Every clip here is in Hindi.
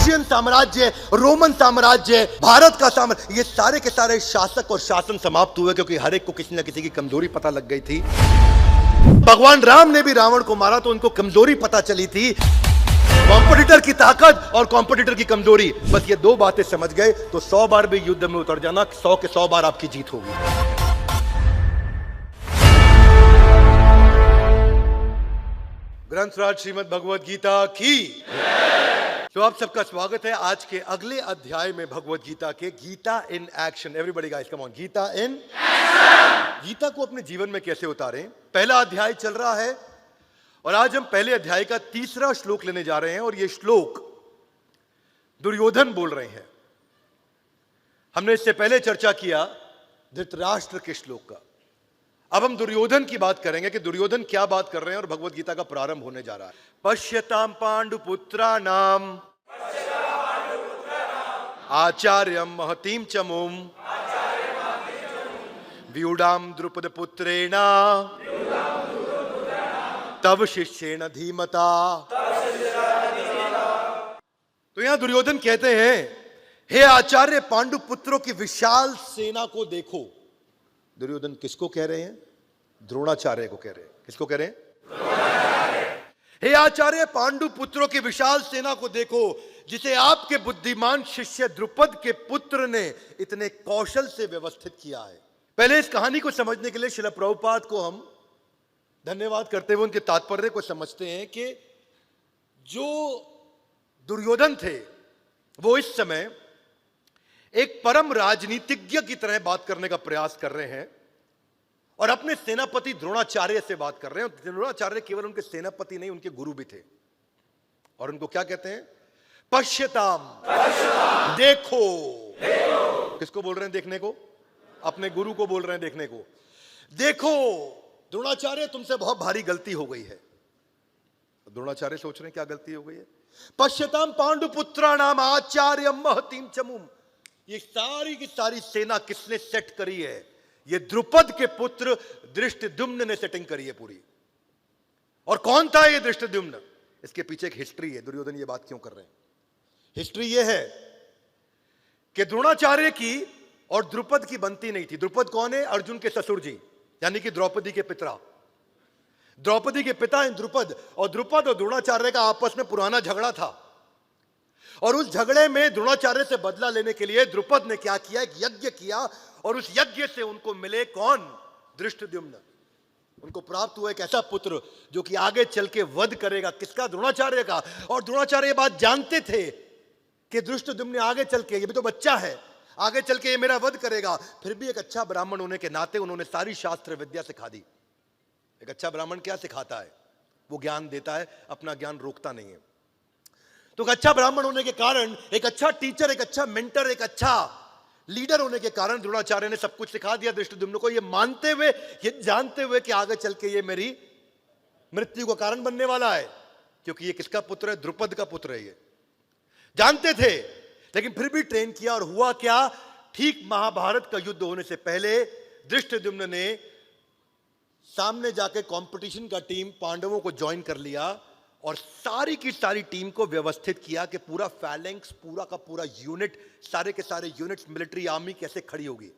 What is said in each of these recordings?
पर्शियन साम्राज्य, रोमन साम्राज्य, भारत का साम्राज्य, ये सारे के सारे शासक और शासन समाप्त हुए क्योंकि हर एक को किसी न किसी की कमजोरी पता लग गई थी। भगवान राम ने भी रावण को मारा तो उनको कमजोरी पता चली थी, कॉम्पिटिटर की ताकत और कॉम्पिटिटर की कमजोरी। बस ये दो बातें समझ गए तो 100 बार भी युद्ध में उतर जाना, 100 के 100 बार आपकी जीत होगी। ग्रंथराज श्रीमद् भगवद गीता की। तो आप सबका स्वागत है आज के अगले अध्याय में भगवद गीता के, Gita in action. Everybody guys come on, Gita in action. Gita को अपने जीवन में कैसे उतारें, पहला अध्याय चल रहा है और आज हम पहले अध्याय का तीसरा श्लोक लेने जा रहे हैं और यह श्लोक दुर्योधन बोल रहे हैं। हमने इससे पहले चर्चा किया धृतराष्ट्र के श्लोक का। अब हम दुर्योधन की बात करेंगे कि दुर्योधन क्या बात कर रहे हैं और भगवद गीता का प्रारंभ होने जा रहा है। पश्यताम पांडुपुत्राणाम आचार्यम महतीम चमुम व्यूढ़ाम द्रुपद पुत्रेण तव शिष्येण धीमता। तो यहां दुर्योधन कहते हैं, हे आचार्य पांडुपुत्रों की विशाल सेना को देखो। दुर्योधन किसको कह रहे हैं? द्रोणाचार्य को कह रहे हैं। किसको कह रहे हैं? हे आचार्य पांडुपुत्रों की विशाल सेना को देखो, जिसे आपके बुद्धिमान शिष्य द्रुपद के पुत्र ने इतने कौशल से व्यवस्थित किया है। पहले इस कहानी को समझने के लिए श्रील प्रभुपाद को हम धन्यवाद करते हुए उनके तात्पर्य को समझते हैं कि जो दुर्योधन थे वो इस समय एक परम राजनीतिज्ञ की तरह बात करने का प्रयास कर रहे हैं और अपने सेनापति द्रोणाचार्य से बात कर रहे हैं। द्रोणाचार्य केवल उनके सेनापति नहीं, उनके गुरु भी थे। और उनको क्या कहते हैं? पश्यताम, देखो। किसको बोल रहे हैं देखने को? अपने गुरु को बोल रहे हैं देखने को। देखो द्रोणाचार्य, तुमसे बहुत भारी गलती हो गई है। द्रोणाचार्य सोच रहे हैं क्या गलती हो गई है? पश्यताम पांडुपुत्राणाम आचार्यम महतीम चमुम। ये सारी की सारी सेना किसने सेट करी है? ये द्रुपद के पुत्र धृष्टद्युम्न ने सेटिंग करी है पूरी। और कौन था ये धृष्टद्युम्न? इसके पीछे एक हिस्ट्री है। दुर्योधन ये बात क्यों कर रहे हैं? हिस्ट्री ये है कि द्रोणाचार्य की और द्रुपद की बनती नहीं थी। द्रुपद कौन है? अर्जुन के ससुर जी, यानी कि द्रौपदी के पिता। द्रौपदी के पिता हैं द्रुपद, और द्रुपद और द्रोणाचार्य का आपस में पुराना झगड़ा था। और उस झगड़े में द्रोणाचार्य से बदला लेने के लिए द्रुपद ने क्या किया? एक यज्ञ किया और उस यज्ञ से उनको मिले कौन? धृष्टद्युम्न। उनको प्राप्त हुआ एक ऐसा पुत्र जो कि आगे चल के वध करेगा। किसका? द्रोणाचार्य का। और द्रोणाचार्य ये बात जानते थे कि धृष्टद्युम्न आगे चल के, ये भी तो बच्चा है, आगे चल के ये मेरा वध करेगा। फिर भी एक अच्छा ब्राह्मण होने के नाते उन्होंने सारी शास्त्र विद्या सिखा दी। एक अच्छा ब्राह्मण क्या सिखाता है? वो ज्ञान देता है, अपना ज्ञान रोकता नहीं है। तो एक अच्छा ब्राह्मण होने के कारण, एक अच्छा टीचर, एक अच्छा मेंटर, एक अच्छा लीडर होने के कारण द्रोणाचार्य ने सब कुछ सिखा दिया धृष्टद्युम्न को, ये मानते हुए, ये जानते हुए कि आगे चल के ये मेरी मृत्यु का कारण बनने वाला है। क्योंकि ये किसका पुत्र है? द्रुपद का पुत्र है। ये जानते थे, लेकिन फिर भी ट्रेन किया। और हुआ क्या? ठीक महाभारत का युद्ध होने से पहले धृष्टद्युम्न ने सामने जाके कंपटीशन का टीम पांडवों को ज्वाइन कर लिया और सारी की सारी टीम को व्यवस्थित किया कि पूरा फैलेंक्स, पूरा का पूरा यूनिट, सारे के सारे यूनिट्स, मिलिट्री आर्मी कैसे खड़ी होगी।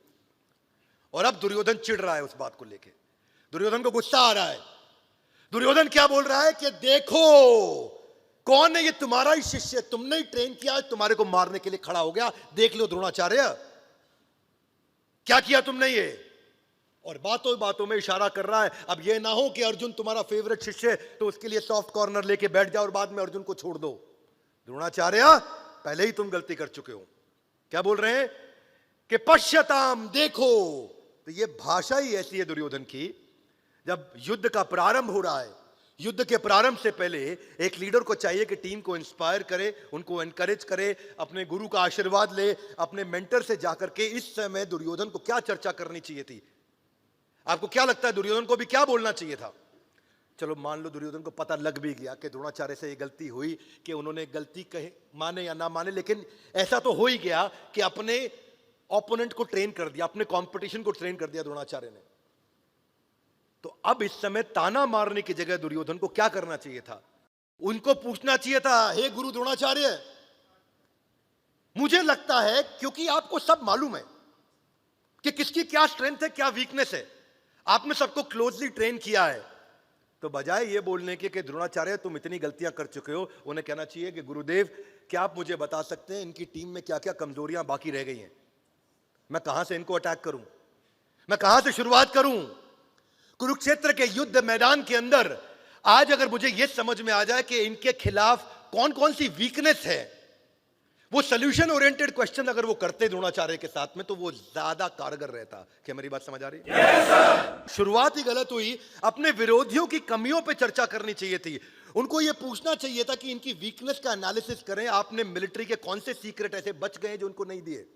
और अब दुर्योधन चिढ़ रहा है उस बात को लेके। दुर्योधन को गुस्सा आ रहा है। दुर्योधन क्या बोल रहा है कि देखो कौन है ये? तुम्हारा ही शिष्य, तुमने ही ट्रेन किया, तुम्हारे को मारने के लिए खड़ा हो गया। देख लो द्रोणाचार्य, क्या किया तुमने ये। और बातों बातों में इशारा कर रहा है, अब ये ना हो कि अर्जुन तुम्हारा फेवरेट शिष्य है तो उसके लिए सॉफ्ट कॉर्नर लेके बैठ जाओ और बाद में अर्जुन को छोड़ दो। द्रोणाचार्य, पहले ही तुम गलती कर चुके हो। क्या बोल रहे हैं? कि पश्यताम, देखो। तो ये भाषा ही ऐसी है दुर्योधन की। जब युद्ध का प्रारंभ हो रहा है, युद्ध के प्रारंभ से पहले एक लीडर को चाहिए कि टीम को इंस्पायर करे, उनको एनकरेज करे, अपने गुरु का आशीर्वाद ले, अपने मेंटर से जाकर के। इस समय दुर्योधन को क्या चर्चा करनी चाहिए थी? आपको क्या लगता है दुर्योधन को भी क्या बोलना चाहिए था? चलो मान लो दुर्योधन को पता लग भी गया कि द्रोणाचार्य से ये गलती हुई, कि उन्होंने गलती कहे, माने या ना माने, लेकिन ऐसा तो हो ही गया कि अपने ओपोनेंट को ट्रेन कर दिया, अपने कंपटीशन को ट्रेन कर दिया द्रोणाचार्य ने। तो अब इस समय ताना मारने की जगह दुर्योधन को क्या करना चाहिए था? उनको पूछना चाहिए था, हे गुरु द्रोणाचार्य, मुझे लगता है क्योंकि आपको सब मालूम है कि किसकी क्या स्ट्रेंथ है, क्या वीकनेस है। आपने सबको क्लोजली ट्रेन किया है। तो बजाय ये बोलने के कि द्रोणाचार्य तुम इतनी गलतियां कर चुके हो, उन्हें कहना चाहिए कि गुरुदेव क्या आप मुझे बता सकते हैं इनकी टीम में क्या क्या कमजोरियां बाकी रह गई हैं, मैं कहां से इनको अटैक करूं, मैं कहां से शुरुआत करूं। कुरुक्षेत्र के युद्ध मैदान के अंदर आज अगर मुझे यह समझ में आ जाए कि इनके खिलाफ कौन कौन सी वीकनेस है, वो सोल्यूशन ओरिएंटेड क्वेश्चन अगर वो करते द्रोणाचार्य के साथ में, तो वो ज्यादा कारगर रहता। क्या मेरी बात समझ आ रही है? yes, शुरुआत ही गलत हुई। अपने विरोधियों की कमियों पे चर्चा करनी चाहिए थी। उनको ये पूछना चाहिए था कि इनकी वीकनेस का एनालिसिस करें, आपने मिलिट्री के कौन से सीक्रेट ऐसे बच गए जो उनको नहीं दिए।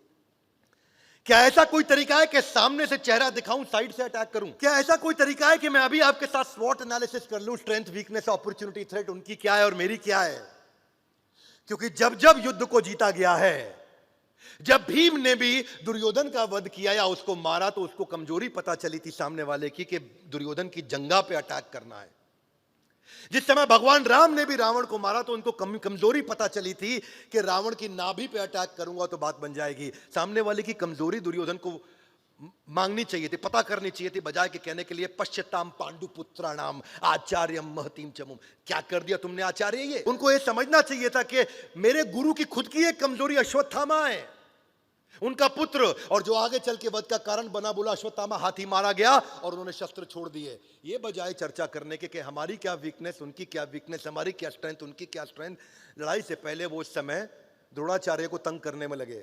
क्या ऐसा कोई तरीका है कि सामने से चेहरा दिखाऊं, साइड से अटैक करूं? क्या ऐसा कोई तरीका है कि मैं अभी आपके साथ स्वॉट एनालिसिस कर लूं, स्ट्रेंथ, वीकनेस, अपॉर्चुनिटी, थ्रेट उनकी क्या है और मेरी क्या है? क्योंकि जब जब युद्ध को जीता गया है, जब भीम ने भी दुर्योधन का वध किया या उसको मारा, तो उसको कमजोरी पता चली थी सामने वाले की कि दुर्योधन की जंगा पे अटैक करना है। जिस समय भगवान राम ने भी रावण को मारा, तो उनको कमजोरी पता चली थी कि रावण की नाभि पे अटैक करूंगा तो बात बन जाएगी। सामने वाले की कमजोरी दुर्योधन को मांगनी चाहिए थी, पता करनी चाहिए थी, बजाय के कहने के लिए पश्यताम पांडुपुत्राणाम आचार्यम महतीम चमुम। क्या कर दिया तुमने आचार्य? ये उनको ये समझना चाहिए था कि मेरे गुरु की खुद की एक कमजोरी अश्वत्थामा है, उनका पुत्र, और जो आगे चल के वध का कारण बना। बोला अश्वत्थामा हाथी मारा गया और उन्होंने शस्त्र छोड़ दिए। ये बजाय चर्चा करने के कि हमारी क्या वीकनेस, उनकी क्या वीकनेस, हमारी क्या स्ट्रेंथ, उनकी क्या स्ट्रेंथ। लड़ाई से पहले वो उस समय द्रोणाचार्य को तंग करने में लगे,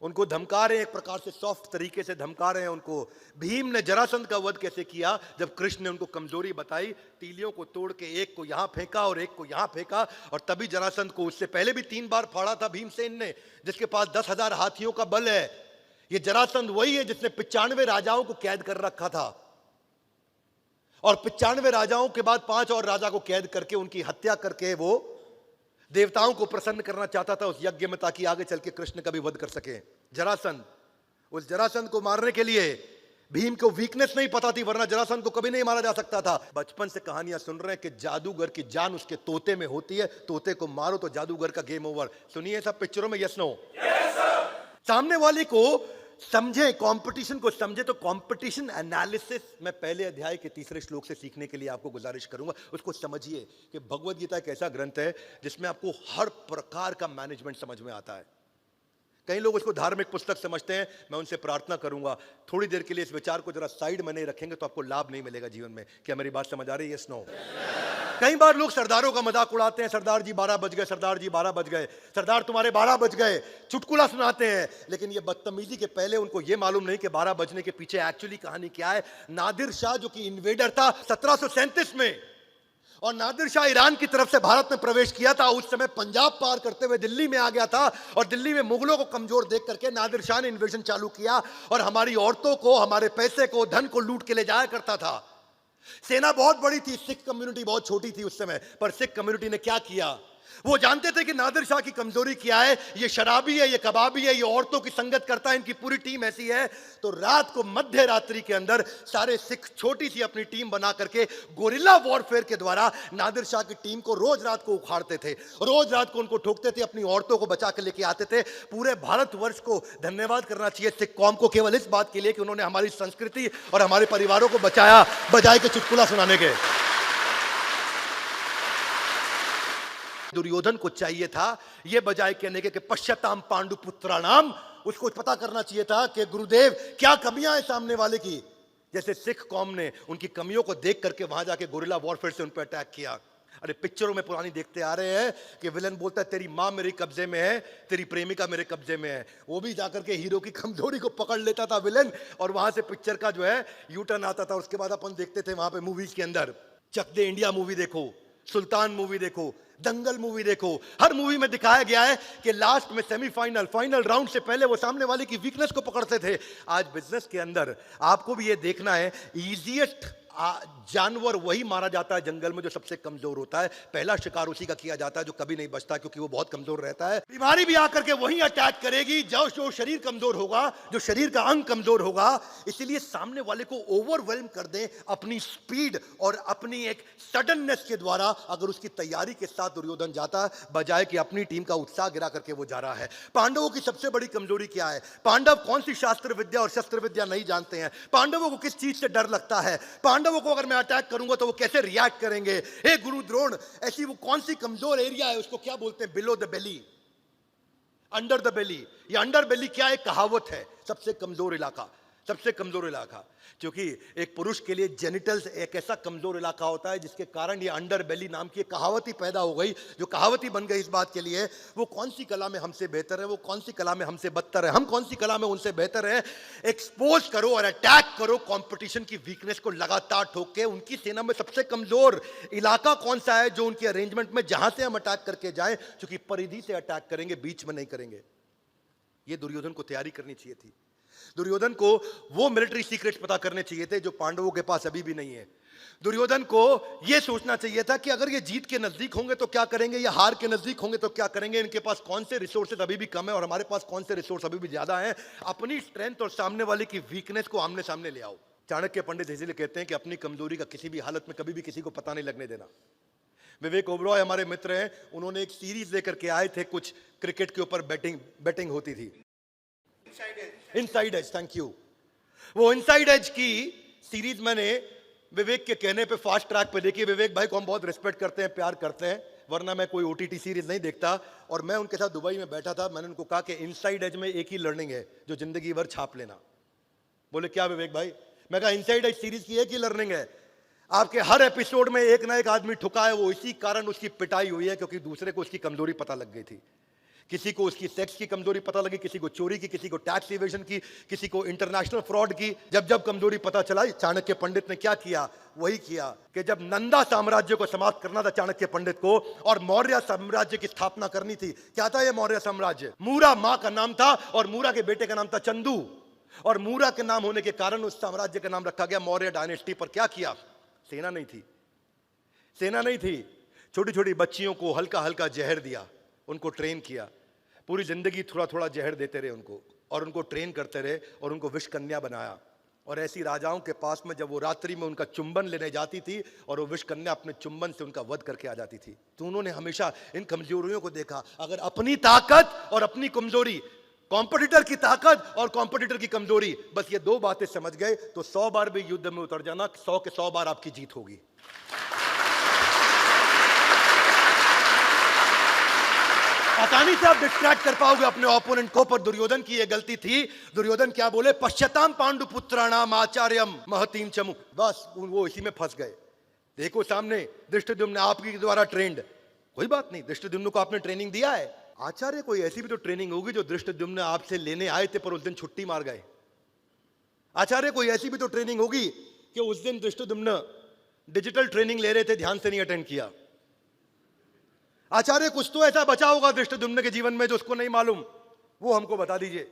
उनको धमका रहे हैं, एक प्रकार से सॉफ्ट तरीके से धमका रहे हैं उनको। भीम ने जरासंध का वध कैसे किया? जब कृष्ण ने उनको कमजोरी बताई, तीलियों को तोड़ के एक को यहां फेंका और एक को यहां फेंका, और तभी जरासंध को उससे पहले भी 3 बार फाड़ा था भीमसेन ने, जिसके पास 10,000 हाथियों का बल है। ये जरासंध वही है जिसने 95 राजाओं को कैद कर रखा था, और 95 राजाओं के बाद 5 और राजा को कैद करके उनकी हत्या करके वो देवताओं को प्रसन्न करना चाहता था उस यज्ञ में, ताकि आगे चल के कृष्ण का भी वध कर सके। जरासंध, उस जरासंध को मारने के लिए भीम को वीकनेस नहीं पता थी, वरना जरासंध को कभी नहीं मारा जा सकता था। बचपन से कहानियां सुन रहे हैं कि जादूगर की जान उसके तोते में होती है, तोते को मारो तो जादूगर का गेम ओवर। सुनिए सब पिक्चरों में, यस नो? सामने वाले को समझे, कंपटीशन को समझे। तो कंपटीशन एनालिसिस मैं पहले अध्याय के 3 श्लोक से सीखने के लिए आपको गुजारिश करूंगा। उसको समझिए कि भगवद गीता एक ऐसा ग्रंथ है जिसमें आपको हर प्रकार का मैनेजमेंट समझ में आता है। कई लोग उसको धार्मिक पुस्तक समझते हैं। मैं उनसे प्रार्थना करूंगा थोड़ी देर के लिए इस विचार को जरा साइड में नहीं रखेंगे तो आपको लाभ नहीं मिलेगा जीवन में। क्या मेरी बात समझ आ रही है? Yes no? कई बार लोग सरदारों का मजाक उड़ाते हैं, सरदार जी 12 बज गए, सरदार जी 12 बज गए, सरदार तुम्हारे 12 बज गए, चुटकुला सुनाते हैं। लेकिन ये बदतमीजी के पहले उनको ये मालूम नहीं कि 12 बजने के पीछे एक्चुअली कहानी क्या है। नादिर शाह जो कि इन्वेडर था 1737 में, और नादिर शाह ईरान की तरफ से भारत में प्रवेश किया था, उस समय पंजाब पार करते हुए दिल्ली में आ गया था, और दिल्ली में मुगलों को कमजोर देख करके नादिर शाह ने इन्वेजन चालू किया, और हमारी औरतों को, हमारे पैसे को, धन को लूट के ले जाया करता था। सेना बहुत बड़ी थी, सिख कम्युनिटी बहुत छोटी थी उस समय, पर सिख कम्युनिटी ने क्या किया? वो जानते थे कि नादिर शाह की कमजोरी क्या है, ये शराबी है, ये कबाबी है, ये औरतों की संगत करता है, इनकी पूरी टीम ऐसी है। तो रात को मध्य रात्रि के अंदर सारे सिख छोटी सी अपनी टीम बना करके गोरिल्ला वॉरफेयर के द्वारा नादिर शाह की टीम को रोज रात को उखाड़ते थे, रोज रात को उनको ठोकते थे, अपनी औरतों को बचा के लेके आते थे। पूरे भारतवर्ष को धन्यवाद करना चाहिए सिख कौम को केवल इस बात के लिए कि उन्होंने हमारी संस्कृति और हमारे परिवारों को बचाया, बजाय के चुटकुला सुनाने के। दुर्योधन को चाहिए था यह बजाय कहने के पश्यताम पांडुपुत्राणाम, उसको पता करना चाहिए था कि गुरुदेव क्या कमियां हैं सामने वाले की। जैसे सिख कौम ने उनकी कमियों को देख करके वहां जाके गोरिल्ला वॉरफेयर से उन पर अटैक किया। अरे पिक्चरों में पुरानी देखते आ रहे हैं कि विलन बोलता है तेरी मां मेरे कब्जे में है, तेरी प्रेमिका मेरे कब्जे में है। वो भी जाकर के हीरो की कमजोरी को पकड़ लेता था विलन, और वहां से पिक्चर का जो है यू टर्न आता था। उसके बाद अपन देखते थे वहां पे मूवीज के अंदर, चक दे इंडिया मूवी देखो, सुल्तान मूवी देखो, दंगल मूवी देखो, हर मूवी में दिखाया गया है कि लास्ट में सेमीफाइनल, फाइनल राउंड से पहले वो सामने वाले की वीकनेस को पकड़ते थे। आज बिजनेस के अंदर आपको भी ये देखना है, इजीएस्ट जानवर वही मारा जाता है जंगल में जो सबसे कमजोर होता है। पहला शिकार उसी का किया जाता है जो कभी नहीं बचता, क्योंकि वो बहुत कमजोर रहता है। बीमारी भी आकर के वही अटैक करेगी जो शरीर कमजोर होगा, जो शरीर का अंग कमजोर होगा। इसलिए सामने वाले को ओवरवेल्म कर दें अपनी स्पीड और अपनी एक सडननेस के द्वारा, अगर उसकी तैयारी के साथ दुर्योधन जाता, बजाय कि अपनी टीम का उत्साह गिरा करके वो जा रहा है। पांडवों की सबसे बड़ी कमजोरी क्या है? पांडव कौन सी शास्त्र विद्या और शस्त्र विद्या नहीं जानते हैं। पांडवों को किस चीज से डर लगता है? पांडवों को अगर मैं अटैक करूंगा तो वो कैसे रिएक्ट करेंगे? हे गुरु द्रोण, ऐसी वो कौन सी कमजोर एरिया है, उसको क्या बोलते हैं? Below the belly, under the belly. ये अंडर बेली क्या है? कहावत है, सबसे कमजोर इलाका, सबसे कमजोर इलाका। क्योंकि एक पुरुष के लिए जेनिटल्स एक ऐसा कमजोर इलाका होता है जिसके कारण ये अंडर बेली नाम की कहावत ही पैदा हो गई, जो कहावत ही बन गई इस बात के लिए। वो कौन सी कला में हमसे बेहतर है, वो कौन सी कला में हमसे बदतर है, हम कौन सी कला में उनसे बेहतर है। एक्सपोज करो और अटैक करो कंपटीशन की वीकनेस को लगातार ठोक के। उनकी सेना में सबसे कमजोर इलाका कौन सा है जो उनके अरेंजमेंट में, जहां से हम अटैक करके जाएं, क्योंकि परिधि से अटैक करेंगे, बीच में नहीं करेंगे। ये दुर्योधन को तैयारी करनी चाहिए थी। दुर्योधन को वो मिलिट्री सीक्रेट्स पता करने चाहिए थे जो पांडवों के पास अभी भी नहीं है। दुर्योधन को यह सोचना चाहिए था कि अगर ये जीत के नजदीक होंगे तो क्या करेंगे, या हार के नजदीक होंगे तो क्या करेंगे, इनके पास कौन से रिसोर्सेज अभी भी कम है और हमारे पास कौन से रिसोर्स अभी भी ज्यादा हैं। अपनी स्ट्रेंथ और सामने वाले की वीकनेस को आमने सामने ले आओ। चाणक्य पंडित इसीलिए कहते हैं कि अपनी कमजोरी का किसी भी हालत में कभी भी किसी को पता नहीं लगने देना। विवेक ओबरॉय हमारे मित्र हैं, उन्होंने एक सीरीज लेकर के आए थे, कुछ क्रिकेट के ऊपर बैटिंग होती थी, इनसाइड एज। Thank you. वो इनसाइड एज की सीरीज मैंने विवेक के कहने पे फास्ट ट्रैक पे देखी। विवेक भाई को हम बहुत रिस्पेक्ट करते हैं, प्यार करते हैं, वरना मैं कोई ओटीटी सीरीज नहीं देखता। और मैं उनके साथ दुबई में बैठा था, मैंने उनको कहा कि इनसाइड एज में एक ही लर्निंग है जो जिंदगी भर छाप लेना। बोले क्या विवेक भाई? मैं कहा इनसाइड एज सीरीज की एक ही लर्निंग है, आपके हर एपिसोड में एक ना एक आदमी ठुका है, वो इसी कारण उसकी पिटाई हुई है क्योंकि दूसरे को उसकी कमजोरी पता लग गई थी। किसी को उसकी सेक्स की कमजोरी पता लगी, किसी को चोरी की, किसी को टैक्स इवेजन की, किसी को इंटरनेशनल फ्रॉड की। जब जब कमजोरी पता चला, चाणक्य पंडित ने क्या किया? वही किया कि जब नंदा साम्राज्य को समाप्त करना था चाणक्य पंडित को और मौर्य साम्राज्य की स्थापना करनी थी। क्या था ये मौर्य साम्राज्य? मूरा मां का नाम था और मूरा के बेटे का नाम था चंदू, और मूरा के नाम होने के कारण उस साम्राज्य का नाम रखा गया मौर्य डायनेस्टी। पर क्या किया? सेना नहीं थी, सेना नहीं थी। छोटी छोटी बच्चियों को हल्का हल्का जहर दिया, उनको ट्रेन किया, पूरी जिंदगी थोड़ा थोड़ा जहर देते रहे उनको, और उनको ट्रेन करते रहे और उनको विष कन्या बनाया। और ऐसी राजाओं के पास में जब वो रात्रि में उनका चुंबन लेने जाती थी और वो विष कन्या अपने चुंबन से उनका वध करके आ जाती थी। तो उन्होंने हमेशा इन कमजोरियों को देखा। अगर अपनी ताकत और अपनी कमजोरी, कॉम्पिटिटर की ताकत और कॉम्पिटिटर की कमजोरी, बस ये दो बातें समझ गए तो 100 बार भी युद्ध में उतर जाना, 100 के 100 बार आपकी जीत होगी। आसानी से आप डिस्ट्रैक्ट कर पाओगे अपने ओपोनेंट को। पर दुर्योधन की यह गलती थी। दुर्योधन क्या बोले? पश्चाताम पांडुपुत्राणाम आचार्यम महतीम चमु। बस वो इसी में फंस गए। देखो सामने धृष्टद्युम्न आपके द्वारा ट्रेंड, कोई बात नहीं, धृष्टद्युम्न को आपने ट्रेनिंग दिया है। आचार्य कोई ऐसी भी तो ट्रेनिंग होगी जो धृष्टद्युम्न आपसे लेने आए थे पर उस दिन छुट्टी मार गए। आचार्य कोई ऐसी भी तो ट्रेनिंग होगी कि उस दिन धृष्टद्युम्न डिजिटल ट्रेनिंग ले रहे थे, ध्यान से नहीं अटेंड किया। आचार्य कुछ तो ऐसा बचा होगा धृष्टद्युम्न के जीवन में जो उसको नहीं मालूम, वो हमको बता दीजिए।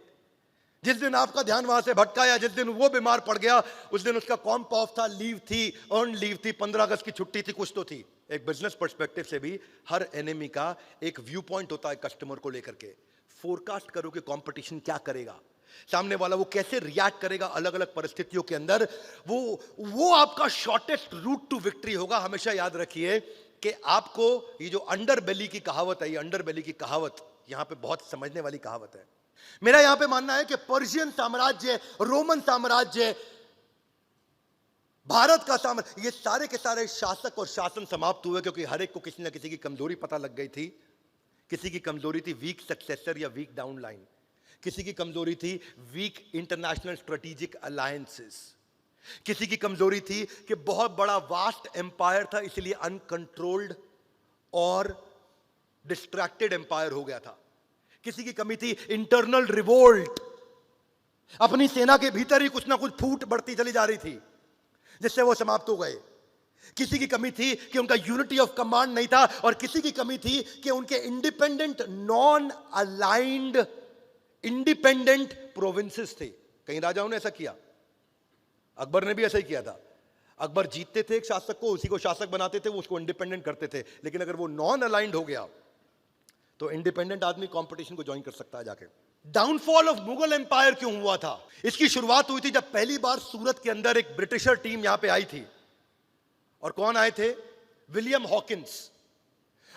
जिस दिन आपका ध्यान वहां से भटका या जिस दिन वो बीमार पड़ गया, उस दिन उसका कॉम्प ऑफ था, लीव थी, अर्न लीव थी, 15 अगस्त की छुट्टी थी, कुछ तो थी। एक बिजनेस पर्सपेक्टिव से भी हर एनिमी का एक व्यू पॉइंट होता है कस्टमर को लेकर के। फोरकास्ट करो कि कंपटीशन क्या करेगा, सामने वाला वो कैसे रिएक्ट करेगा अलग अलग परिस्थितियों के अंदर। वो आपका शॉर्टेस्ट रूट टू विक्ट्री होगा। हमेशा याद रखिए कि आपको ये जो अंडर बेली की कहावत है, ये अंडर बेली की कहावत यहां पे बहुत समझने वाली कहावत है। मेरा यहां पे मानना है कि पर्शियन साम्राज्य, रोमन साम्राज्य, भारत का साम्राज्य, ये सारे के सारे शासक और शासन समाप्त हुए क्योंकि हर एक को किसी ना किसी की कमजोरी पता लग गई थी। किसी की कमजोरी थी वीक सक्सेसर या वीक डाउनलाइन, किसी की कमजोरी थी वीक इंटरनेशनल स्ट्रेटेजिक अलायंसेस, किसी की कमजोरी थी कि बहुत बड़ा वास्ट एम्पायर था इसलिए अनकंट्रोल्ड और डिस्ट्रैक्टेड एम्पायर हो गया था। किसी की कमी थी इंटरनल रिवोल्ट, अपनी सेना के भीतर ही कुछ ना कुछ फूट बढ़ती चली जा रही थी जिससे वो समाप्त हो गए। किसी की कमी थी कि उनका यूनिटी ऑफ कमांड नहीं था, और किसी की कमी थी कि उनके independent non aligned independent provinces थे। कई राजाओं ने ऐसा किया, अकबर ने भी ऐसा ही किया था। अकबर जीतते थे एक शासक को, उसी को शासक बनाते थे, वो उसको इंडिपेंडेंट करते थे। लेकिन अगर वो नॉन अलाइंड हो गया तो इंडिपेंडेंट आदमी कंपटीशन को ज्वाइन कर सकता है जाके। डाउनफॉल ऑफ मुगल एम्पायर क्यों हुआ था? इसकी शुरुआत हुई थी जब पहली बार सूरत के अंदर एक ब्रिटिशर टीम यहां पे आई थी। और कौन आए थे? William Hawkins.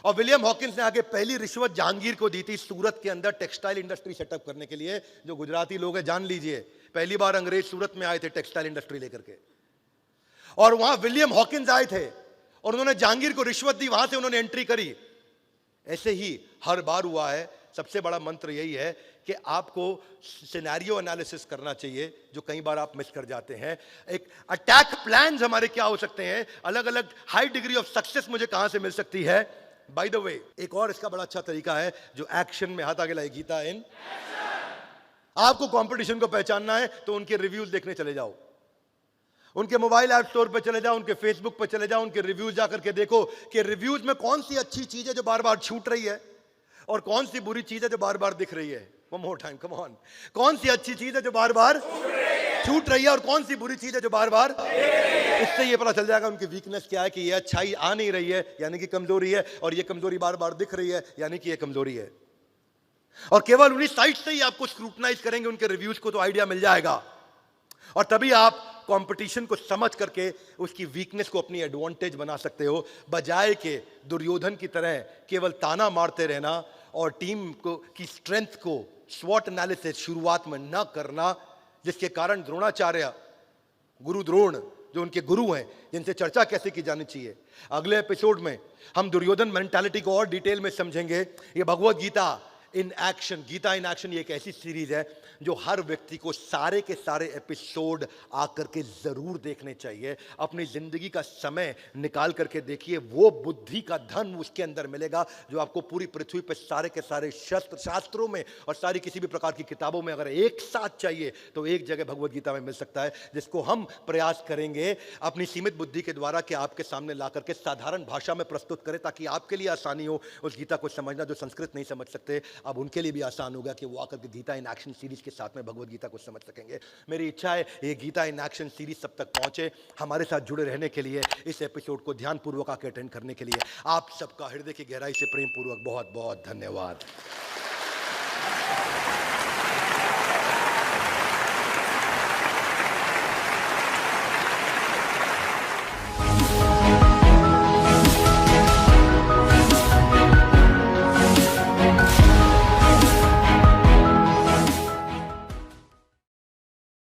और विलियम हॉकिंस ने आगे पहली रिश्वत जहांगीर को दी थी सूरत के अंदर टेक्सटाइल इंडस्ट्री सेटअप करने के लिए। जो गुजराती लोग हैं जान लीजिए, पहली बार अंग्रेज सूरत में आए थे टेक्सटाइल इंडस्ट्री लेकर के, और वहां विलियम हॉकिंस आए थे और उन्होंने जहांगीर को रिश्वत दी, वहां से उन्होंने एंट्री करी। ऐसे ही हर बार हुआ है। सबसे बड़ा मंत्र यही है कि आपको सिनेरियो एनालिसिस करना चाहिए, जो कई बार आप मिस कर जाते हैं। एक अटैक प्लान्स हमारे क्या हो सकते हैं, अलग अलग हाई डिग्री ऑफ सक्सेस मुझे कहां से मिल सकती है। बाय द वे, एक और इसका बड़ा अच्छा तरीका है जो एक्शन में हाथ आगे लाए, गीता इन आपको कंपटीशन को पहचानना है तो उनके रिव्यूज देखने चले जाओ, उनके मोबाइल ऐप स्टोर पे चले जाओ, उनके फेसबुक पे चले जाओ, उनके रिव्यूज जाकर के देखो कि रिव्यूज में कौन सी अच्छी चीज है जो बार बार छूट रही है और कौन सी बुरी चीज है जो बार बार दिख रही है। One more time, come on. कौन सी अच्छी चीज है जो बार बार छूट रही है और कौन सी बुरी चीज है जो बार बार। इससे ये पता चल जाएगा उनकी वीकनेस क्या है, कि ये अच्छाई आ नहीं रही है यानी कि कमजोरी है, और ये कमजोरी बार बार दिख रही है यानी कि ये कमजोरी है। और केवल उन्हीं साइट से ही आपको स्क्रूटनाइज करेंगे उनके रिव्यूज को, तो आइडिया मिल जाएगा। और तभी आप कंपटीशन को समझ करके उसकी वीकनेस को अपनी एडवांटेज बना सकते हो, बजाय के दुर्योधन की तरह केवल ताना मारते रहना और टीम को की स्ट्रेंथ को स्वॉट एनालिसिस शुरुआत में न करना, जिसके कारण द्रोणाचार्य, गुरु द्रोण जो उनके गुरु हैं, जिनसे चर्चा कैसे की जानी चाहिए। अगले एपिसोड में हम दुर्योधन मेंटालिटी को और डिटेल में समझेंगे। ये Bhagavad Gita in action, Gita in action, ये एक ऐसी सीरीज है जो हर व्यक्ति को सारे के सारे एपिसोड आकर के जरूर देखने चाहिए। अपनी जिंदगी का समय निकाल करके देखिए, वो बुद्धि का धन उसके अंदर मिलेगा जो आपको पूरी पृथ्वी पर सारे के सारे शास्त्रों में और सारी किसी भी प्रकार की किताबों में अगर एक साथ चाहिए तो एक जगह भगवत गीता में मिल सकता है, जिसको हम प्रयास करेंगे अपनी सीमित बुद्धि के द्वारा कि आपके सामने ला करके साधारण भाषा में प्रस्तुत करें, ताकि आपके लिए आसानी हो उस गीता को समझना जो संस्कृत नहीं समझ सकते। अब उनके लिए भी आसान होगा कि वो आकर के गीता इन एक्शन सीरीज के साथ में भगवत गीता को समझ सकेंगे। मेरी इच्छा है ये गीता इन एक्शन सीरीज सब तक पहुंचे। हमारे साथ जुड़े रहने के लिए, इस एपिसोड को ध्यानपूर्वक आकर अटेंड करने के लिए आप सबका हृदय की गहराई से प्रेम पूर्वक बहुत बहुत धन्यवाद।